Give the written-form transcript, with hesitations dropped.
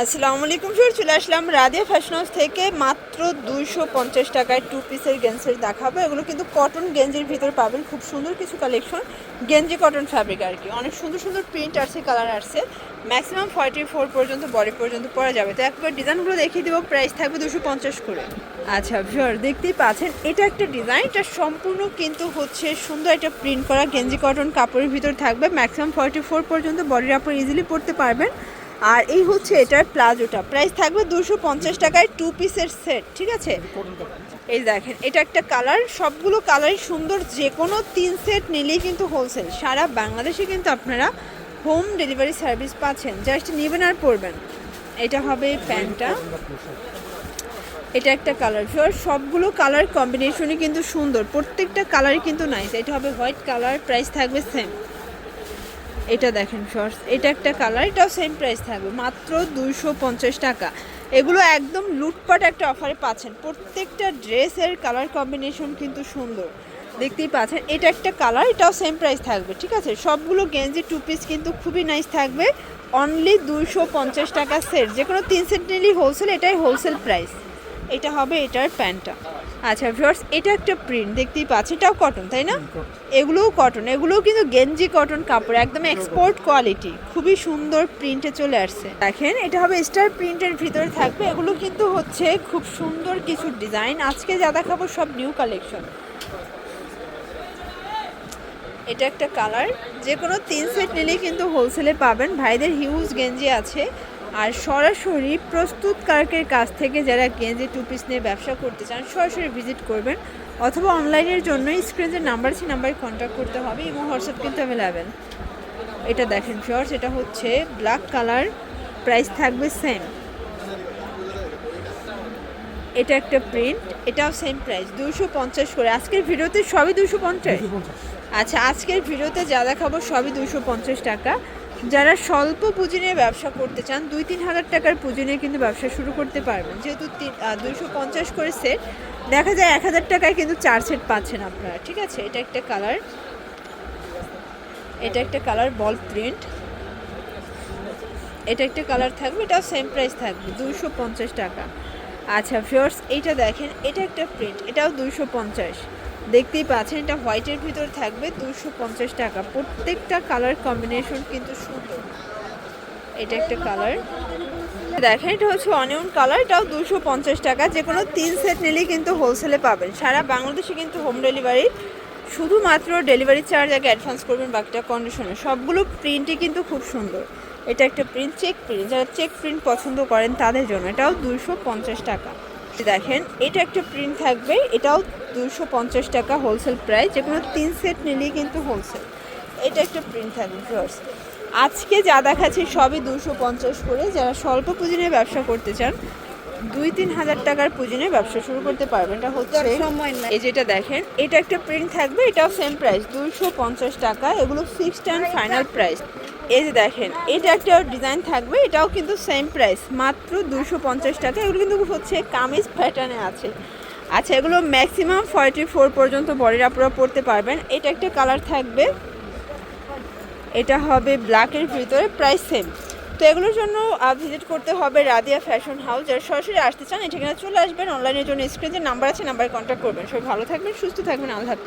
আসসালামু আলাইকুম স্যার, চলে আসলাম রাদিয়া ফ্যাশন হাউস থেকে। মাত্র 250 টাকায় 2 পিসের গেঞ্জি দেখাবো। এগুলো কিন্তু কটন গেঞ্জির ভিতর পাবেন, খুব সুন্দর কিছু কালেকশন। গেঞ্জি কটন ফ্যাব্রিক আর কি, অনেক সুন্দর সুন্দর প্রিন্ট আসছে, কালার আসছে। ম্যাক্সিমাম 44 পর্যন্ত বডি পর্যন্ত পরা যাবে। তো একবার ডিজাইনগুলো দেখিয়ে দেবো, প্রাইস থাকবে 250 করে। আচ্ছা ভিউয়ার, দেখতেই পাচ্ছেন এটা একটা ডিজাইন, এটা সম্পূর্ণ কিন্তু হচ্ছে সুন্দর একটা প্রিন্ট করা গেঞ্জি কটন কাপড়ের ভিতর থাকবে। ম্যাক্সিমাম 44 পর্যন্ত বডির আপর ইজিলি পরতে পারবেন। আর এই হচ্ছে এটার প্লাজোটা, প্রাইস থাকবে 250 টাকায় 2 পিসের সেট, ঠিক আছে। এই দেখেন এটা একটা কালার, সবগুলো কালারই সুন্দর, যে কোনো 3 সেট নিলেই কিন্তু হোলসেল। সারা বাংলাদেশে কিন্তু আপনারা হোম ডেলিভারি সার্ভিস পাচ্ছেন, জাস্ট নেবেন আর পরবেন। এটা হবে প্যান্টটা, এটা একটা কালার। সবগুলো কালার কম্বিনেশনই কিন্তু সুন্দর, প্রত্যেকটা কালারই কিন্তু নাইস। এটা হবে হোয়াইট কালার, প্রাইস থাকবে সেম। এটা দেখেন শর্টস, এটা একটা কালার, এটাও সেম প্রাইস থাকবে মাত্র 250 টাকা। এগুলো একদম লুটপাট একটা অফারে পাচ্ছেন। প্রত্যেকটা ড্রেসের কালার কম্বিনেশন কিন্তু সুন্দর, দেখতেই পাচ্ছেন। এটা একটা কালার, এটাও সেম প্রাইস থাকবে, ঠিক আছে। সবগুলো গেঞ্জি 2 পিস কিন্তু খুবই নাইস থাকবে, অনলি 250 টাকা সেট। যে কোনো 3 সেট নিলেই হোলসেল, এটাই হোলসেল প্রাইস। এটা হবে এটার প্যান্টটা। আচ্ছা ভিউয়ার্স, এটা একটা প্রিন্ট দেখতেই পাচ্ছি, এটাও কটন তাই না? এগুলোও কটন, এগুলোও কিন্তু গেঞ্জি কটন কাপড়, একদম এক্সপোর্ট কোয়ালিটি, খুবই সুন্দর প্রিন্টে চলে আসছে। দেখেন এটা হবে স্টার প্রিন্টের ভিতরে থাকবে। এগুলো কিন্তু হচ্ছে খুব সুন্দর কিছু ডিজাইন, আজকে যা দেখাবো সব নিউ কালেকশন। এটা একটা কালার, যে কোনো 3 সেট নিলেই কিন্তু হোলসেলে পাবেন। ভাইদের হিউজ গেঞ্জি আছে। আর সরাসরি প্রস্তুতকারকের কাছ থেকে যারা গেঞ্জি 2 পিস নিয়ে ব্যবসা করতে চান সরাসরি ভিজিট করবেন, অথবা অনলাইনের জন্য স্ক্রিনে নাম্বার আছে, নাম্বারে কন্ট্যাক্ট করতে হবে। এবং হোয়াটসঅ্যাপ কিন্তু অ্যাভেলেবেল। এটা দেখেন শর্টস, এটা হচ্ছে ব্ল্যাক কালার, প্রাইস থাকবে সেম। এটা একটা প্রিন্ট, এটাও সেম প্রাইস 250 করে। আজকের ভিডিওতে সবই 250। আচ্ছা, আজকের ভিডিওতে যা দেখাবো সবই 250 টাকা। যারা স্বল্প পুঁজি নিয়ে ব্যবসা করতে চান, 2-3 হাজার টাকার পুঁজি নিয়ে কিন্তু ব্যবসা শুরু করতে পারবেন। যেহেতু 250 করে সেট, দেখা যায় 1000 টাকায় কিন্তু 4 সেট পাচ্ছেন আপনারা, ঠিক আছে। এটা একটা কালার, এটা একটা কালার বল প্রিন্ট, এটা একটা কালার থাকবে, এটাও সেম প্রাইস থাকবে 250 টাকা। আচ্ছা ভিউয়ার্স, এইটা দেখেন, এটা একটা প্রিন্ট, এটাও 250। দেখতেই পাচ্ছেন, এটা হোয়াইটের ভিতর থাকবে 250 টাকা। প্রত্যেকটা কালার কম্বিনেশন কিন্তু সুন্দর। এটা একটা কালার দেখেন, এটা হচ্ছে অনিয়ন কালার, এটাও 250 টাকা। যে কোনো 3 সেট নিলেই কিন্তু হোলসেলে পাবেন। সারা বাংলাদেশে কিন্তু হোম ডেলিভারি, শুধুমাত্র ডেলিভারি চার্জ আগে অ্যাডভান্স করবেন, বাকিটা কন্ডিশনে। সবগুলো প্রিন্টই কিন্তু খুব সুন্দর। এটা একটা প্রিন্ট, চেক প্রিন্ট, যারা চেক প্রিন্ট পছন্দ করেন তাদের জন্য। এটাও 250 টাকা। দেখেন এটা একটা প্রিন্ট থাকবে, এটাও 250 টাকা হোলসেল প্রাইস। যে কোনো 3 সেট নিলেই কিন্তু হোলসেল। এটা একটা প্রিন্ট থাকবে ভিউয়ার্স। আজকে যা দেখাচ্ছি সবই 250 করে। যারা স্বল্প পুঁজি নিয়ে ব্যবসা করতে চান, 2-3 হাজার টাকার পুঁজি নিয়ে ব্যবসা শুরু করতে পারবেন। এটা হচ্ছে এই যেটা দেখেন, এটা একটা প্রিন্ট থাকবে, এটাও সেম প্রাইস 250 টাকা। এগুলো ফিক্সড অ্যান্ড ফাইনাল প্রাইস। এই যে দেখেন, এটা একটা ডিজাইন থাকবে, এটাও কিন্তু সেম প্রাইস মাত্র 250 টাকা। এগুলো কিন্তু হচ্ছে কামিজ প্যাটার্নে আছে। আচ্ছা, এগুলো ম্যাক্সিমাম 44 পর্যন্ত বডির আপনারা পরতে পারবেন। এটা একটা কালার থাকবে, এটা হবে ব্ল্যাকের ভিতরে, প্রাইস সেম। তো এগুলোর জন্য ভিজিট করতে হবে রাদিয়া ফ্যাশন হাউস। যারা সরাসরি আসতে চান, এখানে চলে আসবেন। অনলাইনের জন্য স্ক্রিনে নাম্বার আছে, নাম্বারে কন্ট্যাক্ট করবেন। সবাই ভালো থাকবেন, সুস্থ থাকবেন, আল্লাহ হাফেজ।